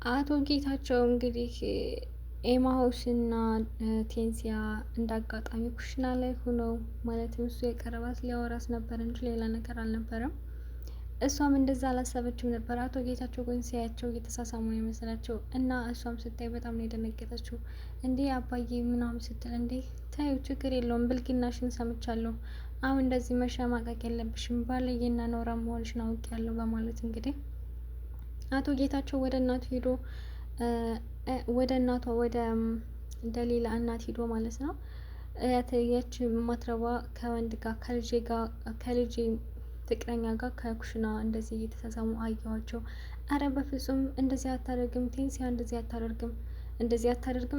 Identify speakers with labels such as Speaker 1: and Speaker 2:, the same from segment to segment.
Speaker 1: አቶ ጌታቸው እንግዲህ ኤማሆስና ቴንሲያ እንዳጋጣሚ ኩሽና ላይ ሆነው ማለትም እሱ የቀረባት ሊያወራት ነበር እንጂ ሌላ ነገር አልነበረም። እሷም እንደዛ አላሰበችም ነበር። አቶ ጌታቸው ግን ሲያያቸው እየተሳሳሙ ነው የመሰላቸው እና እሷም ስታይ በጣም ነው የደነገጠችው። እንዴ አባዬ ምናምን ስትል እንዴ ታዩ ችግር የለውም ብልግናሽን ሰምቻለሁ። አሁን እንደዚህ መሸማቀቅ የለብሽም ባለዬና ኖራ መሆንሽን አውቄያለሁ በማለት እንግዲህ አቶ ጌታቸው ወደ እናቱ ሄዶ ወደ እናቷ ወደ ደሊላ እናት ሄዶ ማለት ነው ያች ማትረባ ከወንድ ጋር ከልጄ ፍቅረኛ ጋር ከኩሽና እንደዚህ እየተሳሳሙ አየኋቸው። አረ በፍጹም እንደዚህ አታደርግም ቴንሲያ፣ እንደዚህ አታደርግም።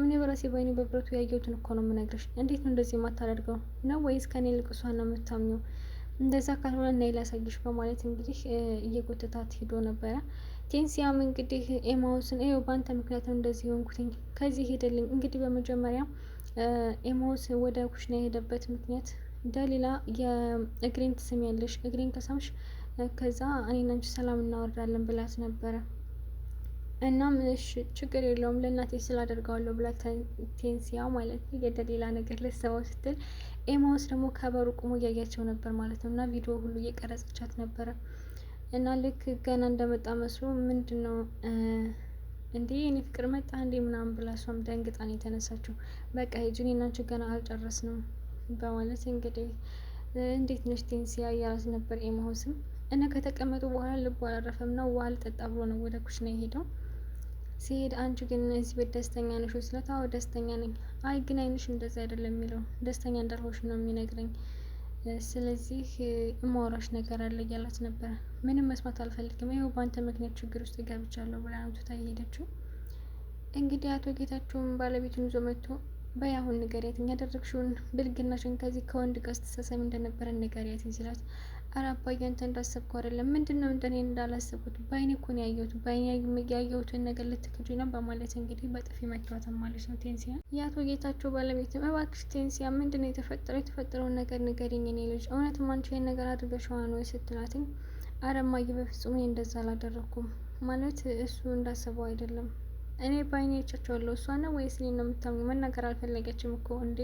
Speaker 1: እኔ በራሴ በአይኔ በብረቱ ያየሁትን እኮ ነው የምነግርሽ። እንዴት ነው እንደዚህ የማታደርገው ነው ወይስ ከኔ ይልቅ እሷን ነው የምታምኘው? እንደዛ ካልሆነ እና ላሳይሽ በማለት እንግዲህ እየጎተታት ሄዶ ነበረ። ቴንሲያም እንግዲህ ኤማውስን ይኸው በአንተ ምክንያት ነው እንደዚህ ሆንኩትኝ፣ ከዚህ ሄደልኝ። እንግዲህ በመጀመሪያ ኤማውስ ወደ ኩሽና የሄደበት ምክንያት ደሊላ የእግሬን ትስሚያለሽ፣ እግሬን ከሳምሽ ከዛ እኔና አንቺ ሰላም እናወርዳለን ብላት ነበረ። እናም እሺ ችግር የለውም ለእናቴ ስላደርገዋለሁ ብላ ቴንሲያ ማለት ነው የደሊላ ነገር ልትሰማው ስትል፣ ኤማውስ ደግሞ ከበሩ ቁሞ እያያቸው ነበር ማለት ነው። እና ቪዲዮ ሁሉ እየቀረጸቻት ነበረ። እና ልክ ገና እንደመጣ መስሎ ምንድን ነው እንዴ የኔ ፍቅር መጣ እንዴ ምናምን ብላ እሷም ደንግጣ ነው የተነሳችው። በቃ ሂጂ እኔና አንቺ ገና አልጨረስንም በማለት እንግዲህ እንዴት ነሽ ቴንሲያ እያላት ነበር ኤማሆስም። እና ከተቀመጡ በኋላ ልቡ አላረፈም እና ውሃ ልጠጣ ብሎ ነው ወደ ኩሽና የሄደው። ሲሄድ አንቺ ግን እዚህ ቤት ደስተኛ ነሽ ወይ ስላት፣ አዎ ደስተኛ ነኝ። አይ ግን አይንሽ እንደዛ አይደለም የሚለው ደስተኛ እንዳልሆንሽ ነው የሚነግረኝ። ስለዚህ እማወራሽ ነገር አለ እያላት ነበረ። ምንም መስማት አልፈልግም፣ ይኸው በአንተ ምክንያት ችግር ውስጥ ገብቻለሁ ብላ አንቱታ የሄደችው። እንግዲህ አቶ ጌታቸውን ባለቤቱን ይዞ መጥቶ በይ አሁን ንገሪያት ያደረግሽውን ብልግናሽን ከዚህ ከወንድ ጋር ስትሳሳሚ እንደነበረ ንገሪያት ሲላት፣ ኧረ አባዬ አንተ እንዳሰብከው አይደለም። ምንድን ነው እንደኔ እንዳላሰብኩት በአይኔ እኮ ነው ያየሁት፣ በአይኔ ያየሁትን ነገር ልትክጂ ነው በማለት እንግዲህ በጥፊ መቷታል ማለት ነው ቴንሲያ። የአቶ ጌታቸው ባለቤትም እባክሽ ቴንሲያ ምንድን ነው የተፈጠረውን ነገር ንገሪኝ የኔ ልጅ፣ እውነትም አንቺ ይሄን ነገር አድርገሽዋል ወይ ስትላትኝ፣ ኧረ እማዬ በፍጹም እኔ እንደዛ አላደረኩም፣ ማለት እሱ እንዳሰበው አይደለም። እኔ በአይኔ አይቻቸዋለሁ። እሷ ነው ወይስ እኔን ነው የምታምኚው? መናገር አልፈለገችም እኮ እንዴ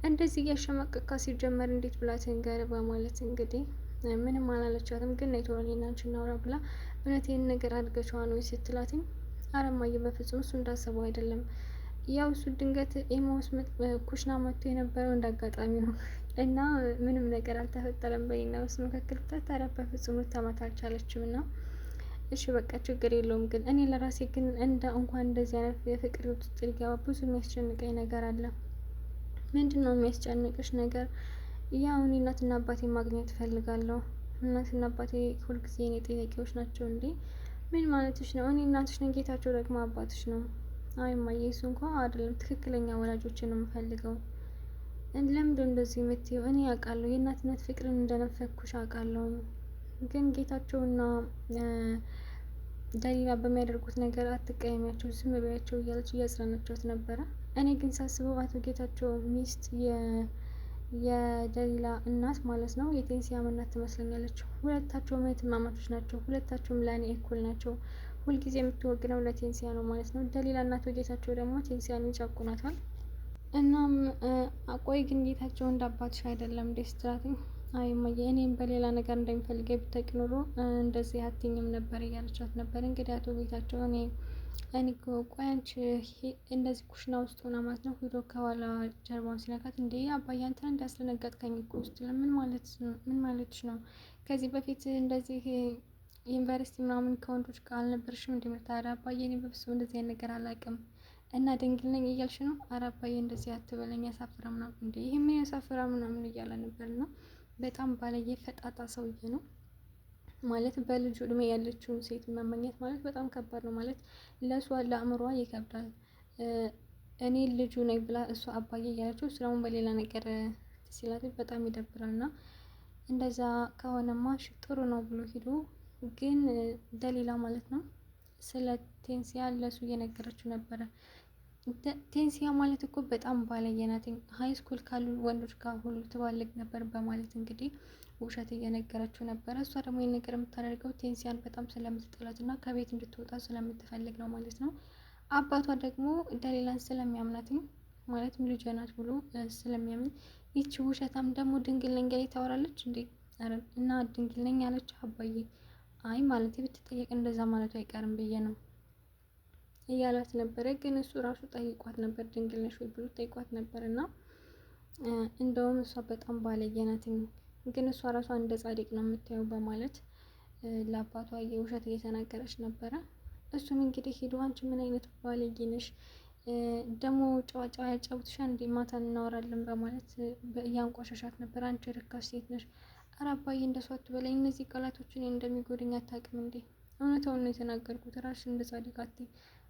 Speaker 1: እንደዚህ እያሸማቀቃ ሲጀመር እንዴት ብላ ትንገር በማለት እንግዲህ ምንም አላለቻትም። ግን ነይ ቶሎ እኔና አንቺ እናውራ ብላ እውነት ይህን ነገር አድርገሽዋል ወይ ስትላትኝ፣ ኧረ እማዬ በፍጹም እሱ እንዳሰበው አይደለም። ያው እሱ ድንገት ኤማውስ ኩሽና መጥቶ የነበረው እንዳጋጣሚ ነው እና ምንም ነገር አልተፈጠረም በእኔና በሱ መካከል። ኧረ በፍጹም ልታማት አልቻለችም እና እሺ በቃ ችግር የለውም። ግን እኔ ለራሴ ግን እንኳን እንደዚህ አይነት የፍቅር ውስጥ ሊገባ ብዙ የሚያስጨንቀኝ ነገር አለ። ምንድን ነው የሚያስጨንቅሽ ነገር? ያው እኔ እናትና አባቴ ማግኘት እፈልጋለሁ። እናትና አባቴ ሁልጊዜ የኔ ጥያቄዎች ናቸው። እንዴ ምን ማለትሽ ነው? እኔ እናትሽ ነኝ፣ ጌታቸው ደግሞ አባትሽ ነው። አይ እማዬ እሱ እንኳን አይደለም፣ ትክክለኛ ወላጆችን ነው የምፈልገው። ለምንድን እንደዚህ የምትይው? እኔ አውቃለሁ የእናትነት ፍቅርን እንደነፈኩሽ አውቃለሁ። ግን ጌታቸውና ደሊላ በሚያደርጉት ነገር አትቀየሚያቸው፣ ዝም በያቸው እያለች እያጽናናቻት ነበረ። እኔ ግን ሳስበው አቶ ጌታቸው ሚስት የደሊላ እናት ማለት ነው የቴንሲያ እናት ትመስለኛለች። ሁለታቸውም እህትማማቾች ናቸው። ሁለታቸውም ለእኔ እኩል ናቸው። ሁልጊዜ የምትወግነው ለቴንሲያ ነው ማለት ነው። ደሊላ እናት ጌታቸው ደግሞ ቴንሲያን ይጨቁናታል። እናም አቆይ ግን ጌታቸው እንደ አባትሽ አይደለም እንዴ ስትላትኝ፣ አይ እማዬ እኔም በሌላ ነገር እንደሚፈልገኝ ብታውቂ ኖሮ እንደዚህ አትይኝም ነበር እያለቻት ነበር። እንግዲህ አቶ ጌታቸው እኔ ቆይ አንቺ እንደዚህ ኩሽና ውስጥ ሆና ማለት ነው ሂዶ ከኋላ ጀርባውን ሲነካት፣ እንዴ አባዬ አንተ እንዳስደነገጥከኝ እኮ ውስጥ ምን ማለትሽ ነው? ከዚህ በፊት እንደዚህ ዩኒቨርሲቲ ምናምን ከወንዶች ጋር አልነበርሽም እንደምታራ? አባዬ እኔ በፍጹም እንደዚህ አይነት ነገር አላውቅም እና ድንግል ነኝ እያልሽ ነው? ኧረ አባዬ እንደዚህ አትበለኝ ያሳፍራ ምናምን። እንዴ ይሄ ምን ያሳፍራ ምናምን እያለ ነበር ነው። በጣም ባለየ ፈጣጣ ሰውዬ ነው ማለት። በልጁ እድሜ ያለችውን ሴት መመኘት ማለት በጣም ከባድ ነው ማለት። ለእሷ ለአእምሯ ይከብዳል። እኔ ልጁ ነኝ ብላ እሷ አባዬ እያለችው እሱ ደግሞ በሌላ ነገር ሲላት በጣም ይደብራል። እና እንደዛ ከሆነማ ጥሩ ነው ብሎ ሂዶ ግን ደሊላ ማለት ነው ስለ ቴንሲያ ለሱ እየነገረችው ነበረ። ቴንሲያ ማለት እኮ በጣም ባለየ ናት። ሀይ ስኩል ካሉ ወንዶች ጋር ሁሉ ትባልግ ነበር በማለት እንግዲህ ውሸት እየነገረችው ነበረ። እሷ ደግሞ ይህን ነገር የምታደርገው ቴንሲያን በጣም ስለምትጠላት እና ከቤት እንድትወጣ ስለምትፈልግ ነው ማለት ነው። አባቷ ደግሞ ደሊላን ስለሚያምናትኝ ማለትም ልጇ ናት ብሎ ስለሚያምን ይቺ ውሸታም ደግሞ ድንግል ነኝ ጋር ታወራለች እንዴ እና ድንግል ነኝ አለች። አባዬ አይ ማለት ብትጠየቅ እንደዛ ማለቱ አይቀርም ብዬ ነው እያላት ነበረ። ግን እሱ ራሱ ጠይቋት ነበር ድንግል ነሽ ወይ ብሎ ጠይቋት ነበር። እና እንደውም እሷ በጣም ባለየ ናት፣ ግን እሷ ራሷ እንደ ጻድቅ ነው የምታየው በማለት ለአባቷ የውሸት እየተናገረች ነበረ። እሱም እንግዲህ ሄዶ አንቺ ምን አይነት ባለጌ ነሽ ደግሞ ጨዋ ያጫውትሻል እንዴ ማታ እናወራለን በማለት እያንቋሸሻት ነበር። አንቺ ርካሽ ሴት ነሽ፣ ኧረ አባዬ እንደሷ አትበለኝ፣ እነዚህ ቃላቶችን እንደሚጎድኝ አታውቅም እንዴ? እውነታውን ነው የተናገርኩት፣ ራስሽ እንደ ጻድቅ አትይ፣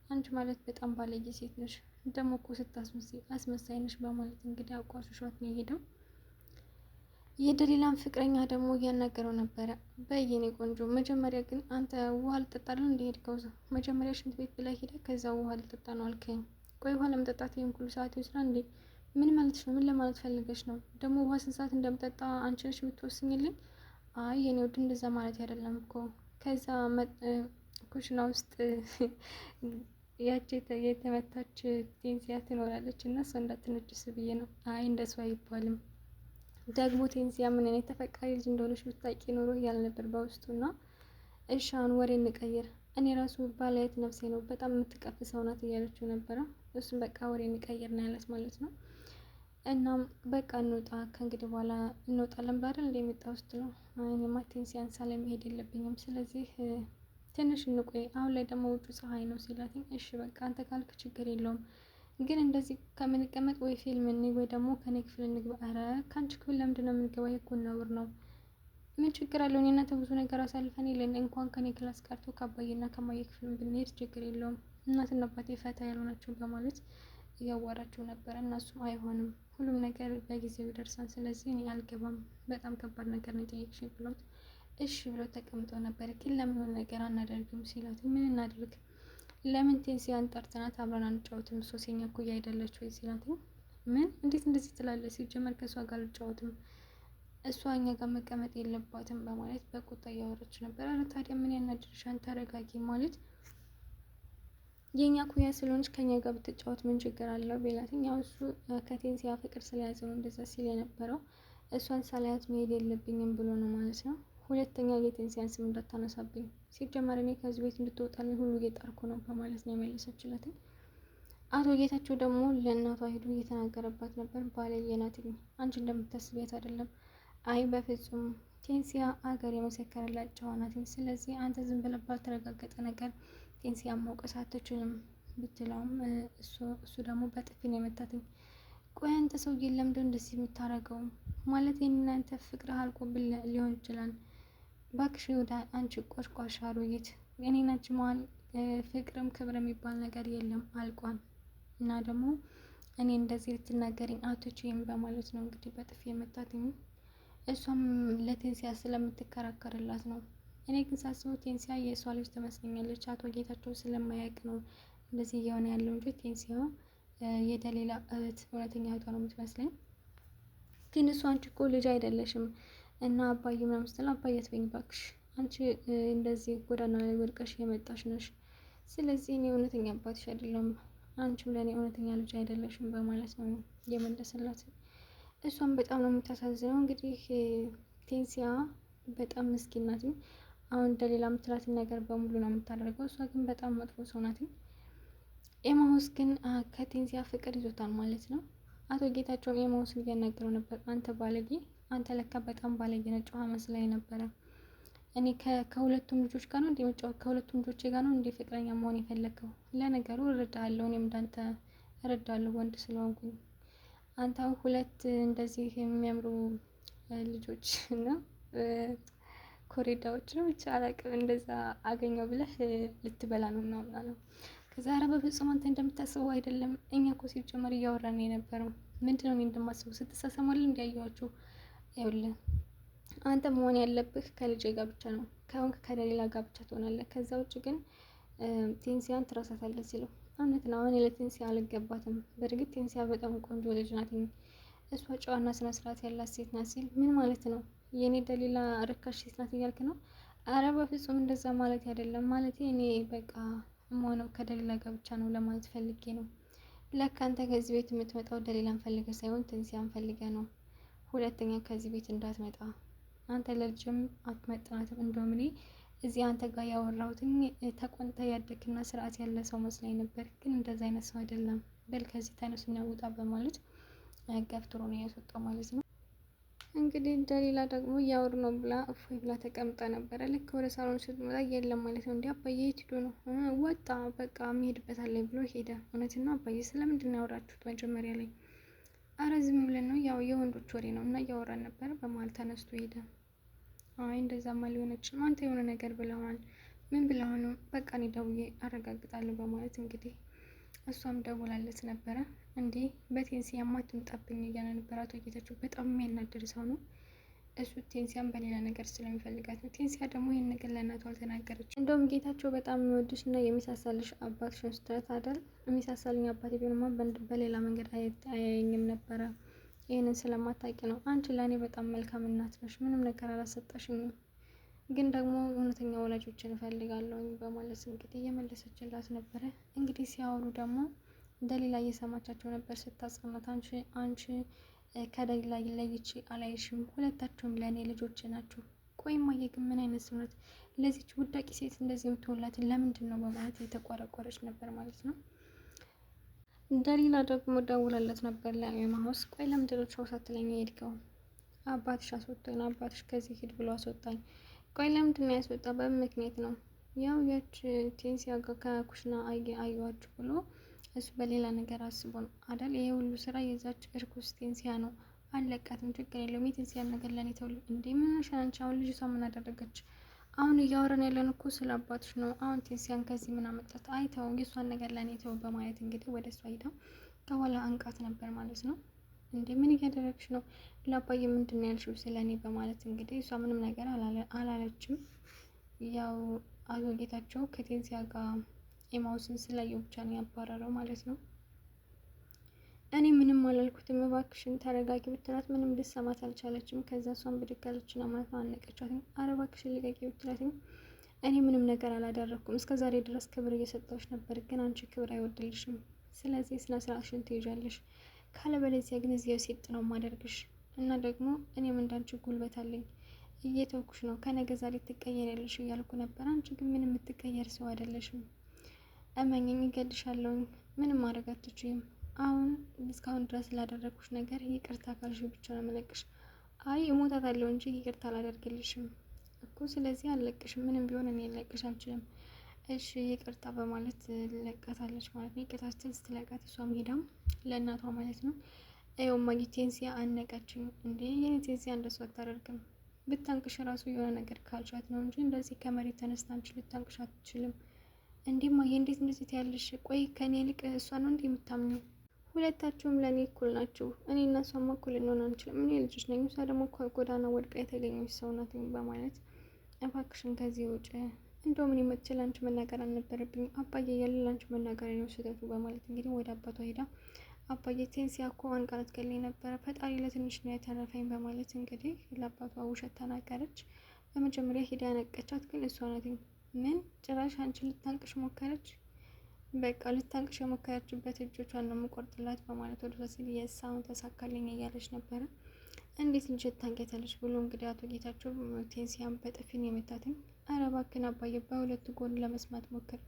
Speaker 1: አንቺ ማለት በጣም ባለጌ ሴት ነሽ፣ ደግሞ እኮ ስታስመስይ አስመሳይ ነሽ በማለት እንግዲህ አቋሸሿት ነው የሄደው። የደሊላን ፍቅረኛ ደግሞ እያናገረው ነበረ። በየኔ ቆንጆ መጀመሪያ ግን አንተ ውሃ ልጠጣለሁ እንደሄድከው መጀመሪያ ሽንት ቤት ብላ ሄደ፣ ከዛ ውሃ ልጠጣ ነው አልከኝ። ቆይ ውሃ ለመጠጣት ይሄን ሁሉ ሰዓት ይወስዳል እንዴ? ምን ማለትሽ ነው? ምን ለማለት ፈልገሽ ነው? ደግሞ ውሃ ስንት ሰዓት እንደምጠጣ አንቺ ነሽ የምትወስኝልኝ? አይ የኔ ውድ እንደዛ ማለት አይደለም እኮ። ከዛ ኩሽና ውስጥ ያቺ የተመታች ቴንሲያ ትኖራለች እና እሷ እንዳትነጅስ ብዬ ነው። አይ እንደሱ አይባልም ደግሞ ቴንሲያ ምን አይነት ተፈቃሪ ልጅ እንደሆነች ብታውቂ ኖሮ እያለ ነበር በውስጡ። እና እሺ አሁን ወሬ እንቀይር፣ እኔ ራሱ ባላየት ነፍሴ ነው፣ በጣም የምትቀፍ ሰው ናት እያለችው ነበረ። እሱም በቃ ወሬ እንቀይር ነው ያለት ማለት ነው። እናም በቃ እንውጣ ከእንግዲህ በኋላ እንወጣለን ብላደል እንደሚጣ ውስጥ ነው። እኔማ ቴንሲያን ሳለመሄድ የለብኝም፣ ስለዚህ ትንሽ እንቆይ፣ አሁን ላይ ደግሞ ውጩ ፀሐይ ነው ሲላትኝ፣ እሺ በቃ አንተ ካልክ ችግር የለውም ግን እንደዚህ ከምንቀመጥ ወይ ፊልም እንይ ወይ ደግሞ ከኔ ክፍል እንግባ። ኧረ ከአንቺ ክፍል ለምንድን ነው የምንገባ? እኮ ነውር ነው። ምን ችግር አለው? እኔ እናንተ ብዙ ነገር አሳልፈን የለን እንኳን ከኔ ክላስ ቀርቶ ከአባዬና ከማየ ክፍል ብንሄድ ችግር የለውም። እናትና አባቴ ፈታ ያሉ ናቸው በማለት እያዋራቸው ነበረ። እነሱም አይሆንም፣ ሁሉም ነገር በጊዜው ይደርሳል፣ ስለዚህ እኔ አልገባም፣ በጣም ከባድ ነገር ነው የጠየቅሽኝ ብሎት እሺ ብሎ ተቀምጠው ነበር። ግን ለምን ሆነ ነገር አናደርግም ሲላት ምን እናድርግ ለምን ቴንሲያን ጠርተናት አብረን አንጫወትም? ሶስተኛ እኩያ አይደለች ወይ ሲላት ምን እንዴት እንደዚህ ትላለች? ሲጀመር ከእሷ ጋር አልጫወትም፣ እሷ እኛ ጋር መቀመጥ የለባትም በማለት በቁጣ እያወረች ነበር። አረ ታዲያ ምን ያናድርሻን? ተረጋጊ ማለት የእኛ ኩያ ስለሆነች ከኛ ጋር ብትጫወት ምን ችግር አለው ቤላትኝ። ያው እሱ ከቴንሲያ ፍቅር ስለያዘ ነው እንደዛ ሲል የነበረው። እሷን ሳላያት መሄድ የለብኝም ብሎ ነው ማለት ነው። ሁለተኛ የቴንሲያን ስም እንዳታነሳብኝ፣ ሲጀመር እኔ ከዚህ ቤት እንድትወጣልኝ ሁሉ እየጣርኩ ነው በማለት ነው የመለሰችለትኝ። አቶ ጌታቸው ደግሞ ለእናቷ ሄዱ እየተናገረባት ነበር። ባለየ ናት፣ አንቺ እንደምታስቢያት አይደለም። አይ በፍጹም ቴንሲያ አገር የመሰከረላት ጨዋ ናት። ስለዚህ አንተ ዝም ብለህ ባልተረጋገጠ ነገር ቴንሲያ መውቀስ አትችልም ብትለውም እሱ ደግሞ በጥፊ ነው የመታትኝ። ቆይ አንተ ሰውዬ ለምንድን እንደዚህ የምታረገው? ማለት የእናንተ ፍቅር አልቆብን ሊሆን ይችላል። ባክሽ ወደ አንቺ ቆሽቋሽ አሮጊት፣ እኔና አንቺ መሀል ፍቅርም ክብር የሚባል ነገር የለም አልቋል። እና ደግሞ እኔ እንደዚህ ልትናገሪኝ አትችይም በማለት ነው እንግዲህ በጥፊ የመታትኝ። እሷም ለቴንሲያ ስለምትከራከርላት ነው። እኔ ግን ሳስበው ቴንሲያ የእሷ ልጅ ትመስለኛለች። አቶ ጌታቸው ስለማያውቅ ነው እንደዚህ እየሆነ ያለው እንጂ ቴንሲያ የደሊላ እህት እውነተኛ እህቷ ነው የምትመስለኝ። ግን እሷ አንቺ እኮ ልጅ አይደለሽም እና አባዬ ምናምን ስትል አባዬ አትበይኝ እባክሽ፣ አንቺ እንደዚህ ጎዳና ላይ ወድቀሽ የመጣሽ ነሽ። ስለዚህ እኔ እውነተኛ አባትሽ አይደለም፣ አንቺም ለእኔ እውነተኛ ልጅ አይደለሽም በማለት ነው የመለሰላት። እሷም በጣም ነው የምታሳዝነው። እንግዲህ ቴንሲያ በጣም ምስኪን ናት። አሁን ደሊላ የምትላትን ነገር በሙሉ ነው የምታደርገው። እሷ ግን በጣም መጥፎ ሰው ናት። ኤማሁስ ግን ከቴንሲያ ፍቅር ይዞታል ማለት ነው። አቶ ጌታቸውም ኤማሁስን እያናገረው ነበር። አንተ ባለጌ፣ አንተ ለካ በጣም ባለጌ ነህ፣ ጨዋ መስላኝ ነበረ። እኔ ከሁለቱም ልጆች ጋር ነው እንደምጫወት ከሁለቱም ልጆቼ ጋር ነው እንደ ፍቅረኛ መሆን የፈለግከው? ለነገሩ እረዳለሁ፣ እኔም እንዳንተ እረዳለሁ ወንድ ስለሆንኩኝ። አንተ ሁለት እንደዚህ የሚያምሩ ልጆች ነው ኮሬዳዎች ነው ብቻ አላቅም፣ እንደዛ አገኘው ብለህ ልትበላ ነው ምናምን አለው። ከዛ ኧረ በፍጹም አንተ እንደምታስበው አይደለም፣ እኛ እኮ ሲጀመር እያወራን የነበረው ምንድነው እኔ እንደማስበው ስትሳሰማል እንዲያየዋችሁ። ይኸውልህ አንተ መሆን ያለብህ ከልጄ ጋር ብቻ ነው፣ ከሆንክ ከደሊላ ጋር ብቻ ትሆናለህ። ከዛ ውጭ ግን ቴንሲያን ትረሳታለች ሲለው እውነት ነው። እኔ ለቴንሲያ አልገባትም። በእርግጥ ቴንሲያ በጣም ቆንጆ ልጅ ናት፣ እሷ ጨዋና ስነ ስርዓት ያላት ሴት ናት ሲል ምን ማለት ነው? የእኔ ደሊላ ርካሽ ሴት ናት እያልክ ነው? አረ በፍጹም እንደዛ ማለት አይደለም። ማለት እኔ በቃ የምሆነው ከደሊላ ጋር ብቻ ነው ለማለት ፈልጌ ነው። ለካ አንተ ከዚህ ቤት የምትመጣው ደሊላን ፈልገ ሳይሆን ቴንሲያን ፈልገ ነው። ሁለተኛ ከዚህ ቤት እንዳትመጣ። አንተ ለልጅም አትመጥናትም። እንደውም እኔ እዚህ አንተ ጋር ያወራሁትኝ ተቆንጠ ያደግና ስርዓት ያለ ሰው መስላኝ ነበር፣ ግን እንደዛ አይነት ሰው አይደለም። በል ከዚህ ተነሱና ውጣ በማለት ገፍትሮ ነው ያስወጣው ማለት ነው። እንግዲህ ደሊላ ደግሞ እያወሩ ነው ብላ እፎይ ብላ ተቀምጣ ነበረ። ልክ ወደ ሳሎን ስትመጣ የለም ማለት ነው። እንዲህ አባዬ የት ሄዶ ነው? ወጣ በቃ የሚሄድበት አለኝ ብሎ ሄደ። እውነትና አባዬ ስለምንድን ነው ያወራችሁት መጀመሪያ ላይ? አረ ዝም ብለን ነው ያው የወንዶች ወሬ ነው እና እያወራን ነበር በማለት ተነስቶ ሄደ። አይ እንደዛማ ሊሆን አይችልም። አንተ የሆነ ነገር ብለዋል። ምን ብለው ነው? በቃ እኔ ደውዬ አረጋግጣለሁ በማለት እንግዲህ እሷም ደውላለት ነበረ። እንዴ በቴንሲ የማትምጣብኝ እያለ ነበር አቶ ጌታቸው። በጣም የሚያናድር ሰው ነው እሱ። ቴንሲያን በሌላ ነገር ስለሚፈልጋት ነው። ቴንሲያ ደግሞ ይህን ነገር ለእናቷ አልተናገረች። እንደውም ጌታቸው በጣም የሚወድሽ እና የሚሳሳልሽ አባትሽን ስትላት አይደል? የሚሳሳልኝ አባቴ ቢሆንማ በሌላ መንገድ አያየኝም ነበረ። ይህንን ስለማታውቂ ነው። አንቺ ለእኔ በጣም መልካም እናት ነሽ፣ ምንም ነገር አላሰጠሽኝም፣ ግን ደግሞ እውነተኛ ወላጆችን እፈልጋለሁ በማለት እንግዲህ እየመለሰችላት ነበረ። እንግዲህ ሲያወሩ ደግሞ ደሊላ እየሰማቻቸው ነበር ስታጽናናት። አንቺ ከደሊላ ለይቼ አላይሽም፣ ሁለታቸውም ለእኔ ልጆች ናቸው። ቆይ እማዬ ግን ምን አይነት ሰው ናት? ለዚች ውዳቂ ሴት እንደዚህ የምትሆንላትን ለምንድን ነው በማለት የተቆረቆረች ነበር ማለት ነው። ደሊላ ደግሞ ደውላለት ነበር ለኤማሆስ። ቆይ ለምንድን ነው ቻው ሳትለኝ የሄድከው? አባትሽ አስወጣኝ ነው፣ አባትሽ ከዚህ ሂድ ብሎ አስወጣኝ። ቆይ ለምንድን ነው ያስወጣ? በምን ምክንያት ነው? ያው ያች ቴንሲያ ጋር ከኩሽና አየዋችሁ ብሎ እሱ በሌላ ነገር አስቦ ነው አዳል። ይሄ ሁሉ ስራ የዛች እርኩስ ቴንሲያ ነው። አለቃትም፣ ችግር የለውም። የቴንሲያን ነገር ለኔ ተውል። እንዴ ምን ሻንቻ? አሁን ልጅቷ ምን አደረገች? አሁን እያወረን ያለን እኮ ስለ አባትሽ ነው። አሁን ቴንሲያን ከዚህ ምን አመጣት? አይተው የእሷን ነገር ለእኔ ተው በማለት እንግዲህ ወደ እሷ ሂደው ከኋላ አንቃት ነበር ማለት ነው። እንዴ ምን እያደረግሽ ነው? ለአባዬ ምንድን ነው ያልሽው ስለ እኔ በማለት እንግዲህ እሷ ምንም ነገር አላለችም። ያው አቶ ጌታቸው ከቴንሲያ ጋር ኤማውስን ስላየው ብቻ ነው ያባረረው ማለት ነው። እኔ ምንም አላልኩትም እባክሽን ተረጋጊ ብትላት ምንም ልትሰማት አልቻለችም። ከዛ እሷን ብድግ አለችና ማለት ነው አነቀቻትኝ። ኧረ እባክሽን ልቀቂ ብትላትኝ እኔ ምንም ነገር አላደረኩም፣ እስከ ዛሬ ድረስ ክብር እየሰጠሁሽ ነበር፣ ግን አንቺ ክብር አይወድልሽም። ስለዚህ ስነ ስርዓትሽን ትይዣለሽ፣ ካለበለዚያ ግን እዚያው ሴት ነው ማደርግሽ። እና ደግሞ እኔም እንዳንቺ ጉልበት አለኝ፣ እየተውኩሽ ነው፣ ከነገ ዛሬ ትቀየሪያለሽ እያልኩ ነበር። አንቺ ግን ምንም የምትቀየር ሰው አይደለሽም። እመኝኝ፣ እገልሻለሁኝ፣ ምንም ማድረግ አትችይም። አሁን እስካሁን ድረስ ላደረግኩሽ ነገር ይቅርታ ካልሽ ብቻ ነው የምለቅሽ። አይ እሞታታለሁ እንጂ ይቅርታ አላደርግልሽም እኮ። ስለዚህ አልለቅሽም፣ ምንም ቢሆን እኔ ልለቅሽ አልችልም። እሺ ይቅርታ በማለት ለቃታለች ማለት ነው። ይቅርታ ስትል ስትለቃት እሷም ሄዳም ለእናቷ ማለት ነው ይኸው እማዬ ቴንሲያ አነቀችኝ። እንዴ የኔ ቴንሲያ እንደሱ አታደርግም። ብታንቅሽ ራሱ የሆነ ነገር ካልሻት ነው እንጂ እንደዚህ ከመሬት ተነስታ አንቺ ልታንቅሽ አትችልም። እንዴ እማዬ እንዴት እንደዚህ ትያለሽ? ቆይ ከኔ ይልቅ እሷ ነው እንዴ የምታምኘው? ሁለታችሁም ለእኔ እኩል ናችሁ። እኔ እና እሷማ እኩል ልንሆን አንችልም። እኔ ልጆች ነኝ፣ እሷ ደግሞ ጎዳና ወድቃ የተገኘች ሰው ናት በማለት እባክሽን ከዚህ ውጭ፣ እንደውም እኔ መጥቼ ለአንቺ መናገር አልነበረብኝም፣ አባዬ እያለ ለአንቺ መናገር ነው ስህተቱ በማለት እንግዲህ ወደ አባቷ ሄዳ አባዬ ቴንሲያ እኮ አንቃት ገለኝ ነበረ፣ ፈጣሪ ለትንሽ ነው የተረፈኝ በማለት እንግዲህ ለአባቷ ውሸት ተናገረች። በመጀመሪያ ሄዳ ያነቀቻት ግን እሷ ናት። ምን ጭራሽ አንቺ ልታንቅሽ ሞከረች? በቃ ልታንቅሽ የሞከረችበት እጆቿን ነው የምቆርጥላት በማለት ወደ ሲል የሳውን ተሳካልኝ እያለች ነበረ። እንዴት ልጅ ታንቄታለች ብሎ እንግዲህ አቶ ጌታቸው ቴንሲያን በጥፊን የመታትኝ። ኧረ እባክህን አባዬ በሁለቱ ጎን ለመስማት ሞክር።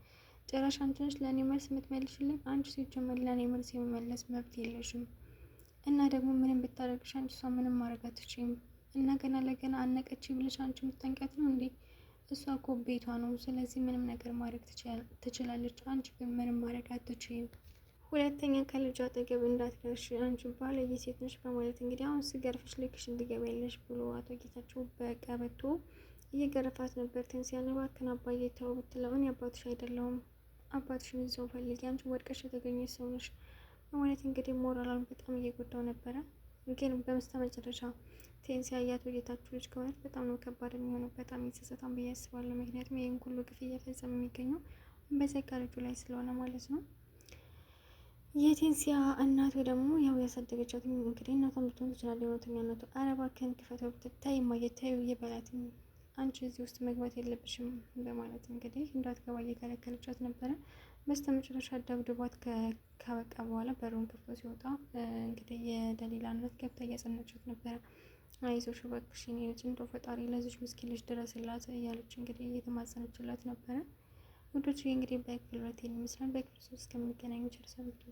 Speaker 1: ጭራሽ አንቺ ነሽ ለእኔ መልስ የምትመልሽልኝ? አንቺ ሲጀመር ለእኔ መልስ የመመለስ መብት የለሽም። እና ደግሞ ምንም ብታደርግሽ አንቺ እሷ ምንም ማድረግ አትችይም። እና ገና ለገና አነቀች ብለሽ አንቺ የምትጠንቀት ነው እንዴ? እሷ እኮ ቤቷ ነው። ስለዚህ ምንም ነገር ማድረግ ትችላለች። አንቺ ግን ምንም ማድረግ አትችይም። ሁለተኛ ከልጇ አጠገብ እንዳትደርሽ፣ አንቺ ባለጌ ሴት ነሽ በማለት እንግዲህ አሁን ስገርፍሽ ልክሽ እንድገበያለሽ ብሎ አቶ ጌታቸው በቀበቶ እየገረፋት ነበር። ቴንሲያን እባክህን አባዬ ተው ብትለው እኔ አባትሽ አይደለሁም፣ አባትሽን እዛው ፈልጊ፣ አንቺ ወድቀሽ የተገኘች ሰው ነሽ በማለት እንግዲህ ሞራላን በጣም እየጎዳው ነበረ። ግን በመጨረሻ ቴንሲያ የአቶ ጌታቸው ልጅ ከሆነች በጣም ነው ከባድ የሚሆነው፣ በጣም ይጸጸታል ብዬ አስባለሁ። ምክንያቱም ይህን ሁሉ ግፍ እየፈጸመ የሚገኘው በዘጋረጁ ላይ ስለሆነ ማለት ነው። የቴንሲያ እናቱ ደግሞ ያው ያሳደገቻት እንግዲህ እናቷን ብትሆን ትችላለች። የእውነተኛ እናቱ ኧረ እባክህን ክፈተው ብትታይ ማየታዩ እየበላትም አንቺ እዚህ ውስጥ መግባት የለብሽም በማለት እንግዲህ እንዳትገባ እየከለከለቻት ነበረ። በስተ መጨረሻ ደብድቧት ካበቃ በኋላ በሩን ከፍቶ ሲወጣ እንግዲህ የደሊላ እናት ገብታ እያጸናቻት ነበረ። አይዞሽ እባክሽ የኔ ልጅ እንደው ፈጣሪ ለዚች ምስኪን ልጅ ድረስላት እያለች እንግዲህ እየተማጸነችላት ነበረ። ውዶች እንግዲህ በክፍል 2 ይመስላል። በክፍል 3 እስከምንገናኝ ቸር ሰንብቱ።